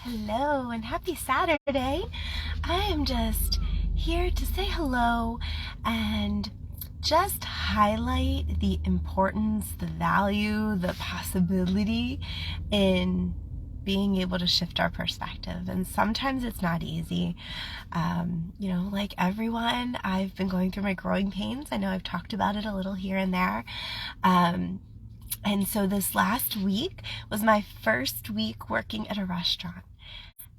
Hello and happy Saturday. I am just here to say hello and just highlight the importance, the value, the possibility in being able to shift our perspective. And sometimes it's not easy. Like everyone, I've been going through my growing pains. I know I've talked about it a little here and there. And so this last week was my first week working at a restaurant.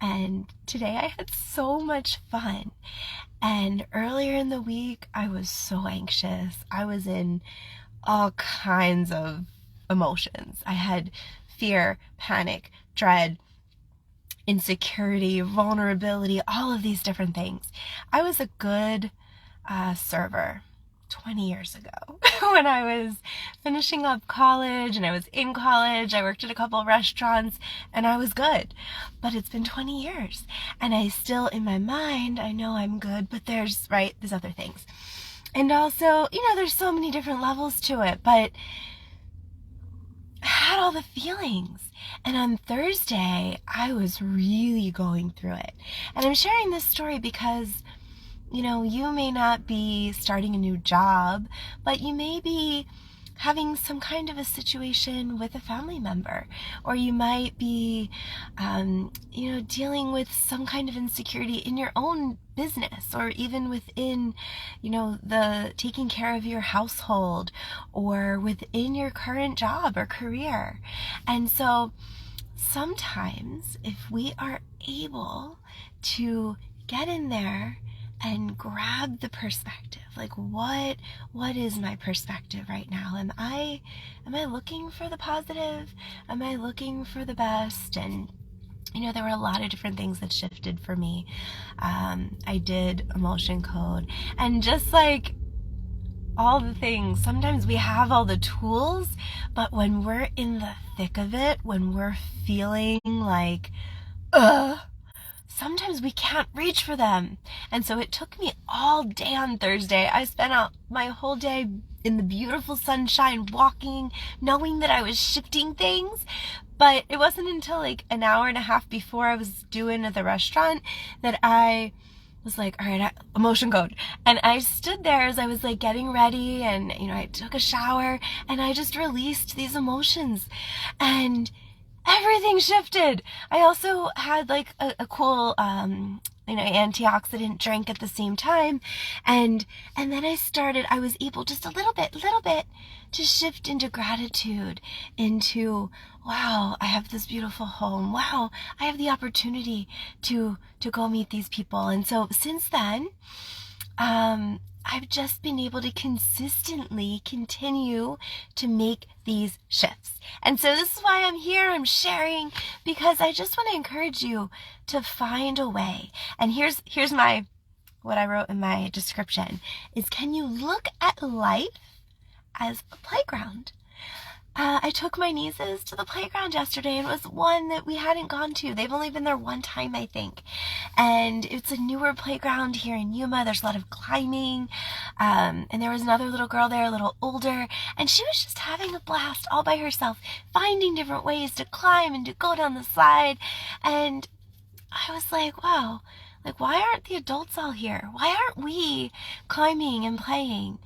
And today I had so much fun. And earlier in the week, I was so anxious. I was in all kinds of emotions. I had fear, panic, dread, insecurity, vulnerability, all of these different things. I was a good server 20 years ago when I was finishing up college and I was in college. I worked at a couple of restaurants and I was good. But it's been 20 years and I still, in my mind, I know I'm good, but there's other things. And also, there's so many different levels to it, but I had all the feelings. And on Thursday, I was really going through it. And I'm sharing this story because you may not be starting a new job, but you may be having some kind of a situation with a family member, or you might be, dealing with some kind of insecurity in your own business, or even within, the taking care of your household, or within your current job or career. And so sometimes if we are able to get in there and grab the perspective, like what is my perspective right now? Am I looking for the positive? Am I looking for the best? And there were a lot of different things that shifted for me. I did emotion code, and just like all the things, sometimes we have all the tools, but when we're in the thick of it, when we're feeling like sometimes we can't reach for them. And so it took me all day on Thursday. I spent out my whole day in the beautiful sunshine walking, knowing that I was shifting things. But it wasn't until like an hour and a half before I was due at the restaurant that I was like, all right, emotion code. And I stood there as I was like getting ready, and I took a shower and I just released these emotions and everything shifted. I also had like a cool antioxidant drink at the same time, and then I was able just a little bit to shift into gratitude, into wow, I have this beautiful home, wow, I have the opportunity to go meet these people. And so since then I've just been able to consistently continue to make these shifts. And so this is why I'm here, I'm sharing, because I just want to encourage you to find a way. And here's what I wrote in my description is, can you look at life as a playground? I took my nieces to the playground yesterday, and it was one that we hadn't gone to. They've only been there one time, I think. And it's a newer playground here in Yuma. There's a lot of climbing. And there was another little girl there, a little older, and she was just having a blast all by herself, finding different ways to climb and to go down the slide. And I was like, wow, like, why aren't the adults all here? Why aren't we climbing and playing?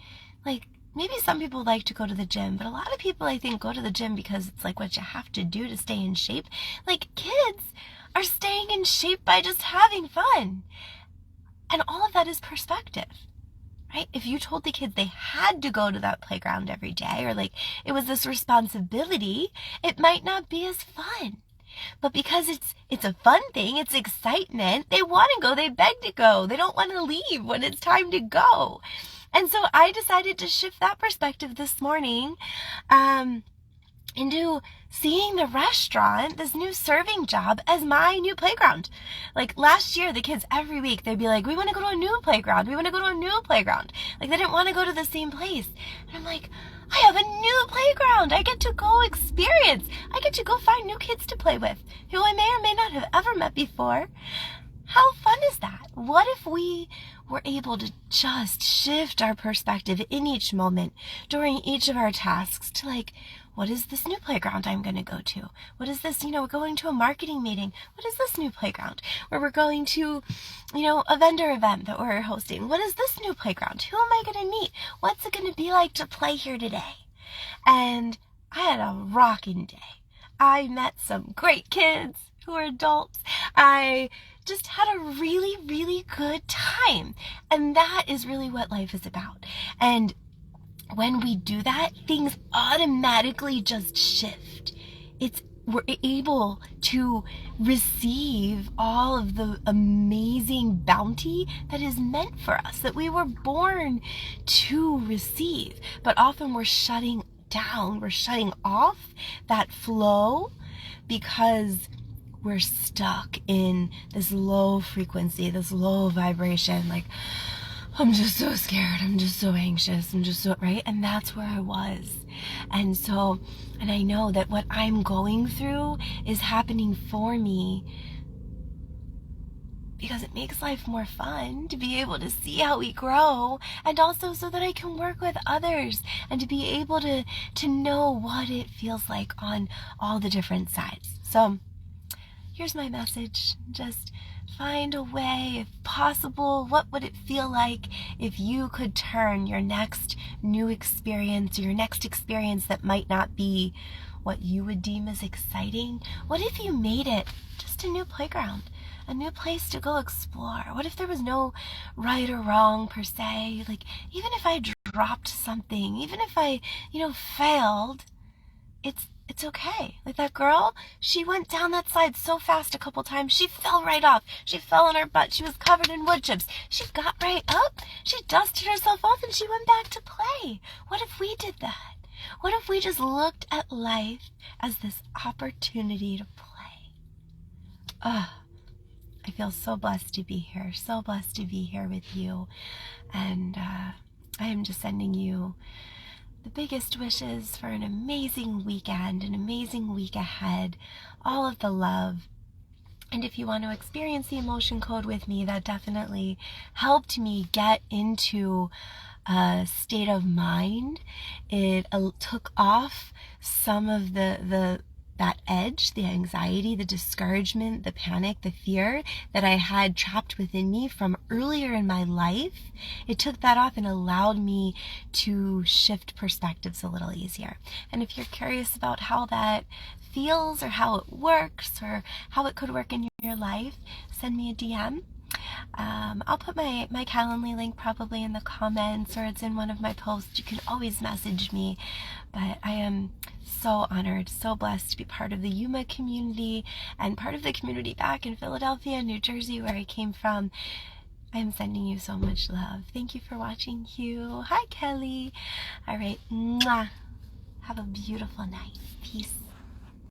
Like, maybe some people like to go to the gym, but a lot of people, I think, go to the gym because it's like what you have to do to stay in shape. Like, kids are staying in shape by just having fun. And all of that is perspective, right? If you told the kids they had to go to that playground every day, or like it was this responsibility, it might not be as fun. But because it's a fun thing, it's excitement, they want to go, they beg to go, they don't want to leave when it's time to go. And so I decided to shift that perspective this morning into seeing the restaurant, this new serving job, as my new playground. Like last year, the kids every week, they'd be like, we want to go to a new playground. We want to go to a new playground. Like they didn't want to go to the same place. And I'm like, I have a new playground. I get to go experience. I get to go find new kids to play with who I may or may not have ever met before. How fun is that? What if we were able to just shift our perspective in each moment during each of our tasks to like, What is this new playground I'm going to go to? What is this, going to a marketing meeting? What is this new playground? Or we're going to, a vendor event that we're hosting. What is this new playground? Who am I going to meet? What's it going to be like to play here today? And I had a rocking day. I met some great kids who are adults. I just had a really, really good time. And that is really what life is about. And when we do that, things automatically just shift. We're able to receive all of the amazing bounty that is meant for us, that we were born to receive. But often we're shutting down, we're shutting off that flow because we're stuck in this low frequency, this low vibration, like, I'm just so scared, I'm just so anxious, I'm just so, right? And that's where I was. And I know that what I'm going through is happening for me because it makes life more fun to be able to see how we grow, and also so that I can work with others and to be able to know what it feels like on all the different sides. So here's my message. Just find a way, if possible. What would it feel like if you could turn your next new experience, or your next experience that might not be what you would deem as exciting? What if you made it just a new playground, a new place to go explore? What if there was no right or wrong per se? Like, even if I dropped something, even if I, failed, it's okay. Like that girl, she went down that slide so fast a couple times, she fell right off. She fell on her butt. She was covered in wood chips. She got right up. She dusted herself off and she went back to play. What if we did that? What if we just looked at life as this opportunity to play? I feel so blessed to be here. So blessed to be here with you. And I am just sending you the biggest wishes for an amazing weekend, an amazing week ahead, all of the love. And if you want to experience the emotion code with me, that definitely helped me get into a state of mind. It took off some of that edge, the anxiety, the discouragement, the panic, the fear that I had trapped within me from earlier in my life. It took that off and allowed me to shift perspectives a little easier. And if you're curious about how that feels or how it works or how it could work in your life, send me a DM. I'll put my Calendly link probably in the comments, or it's in one of my posts. You can always message me. But I am so honored, so blessed to be part of the Yuma community and part of the community back in Philadelphia, New Jersey, where I came from. I am sending you so much love. Thank you for watching, Hugh. Hi, Kelly. All right. Mwah. Have a beautiful night. Peace.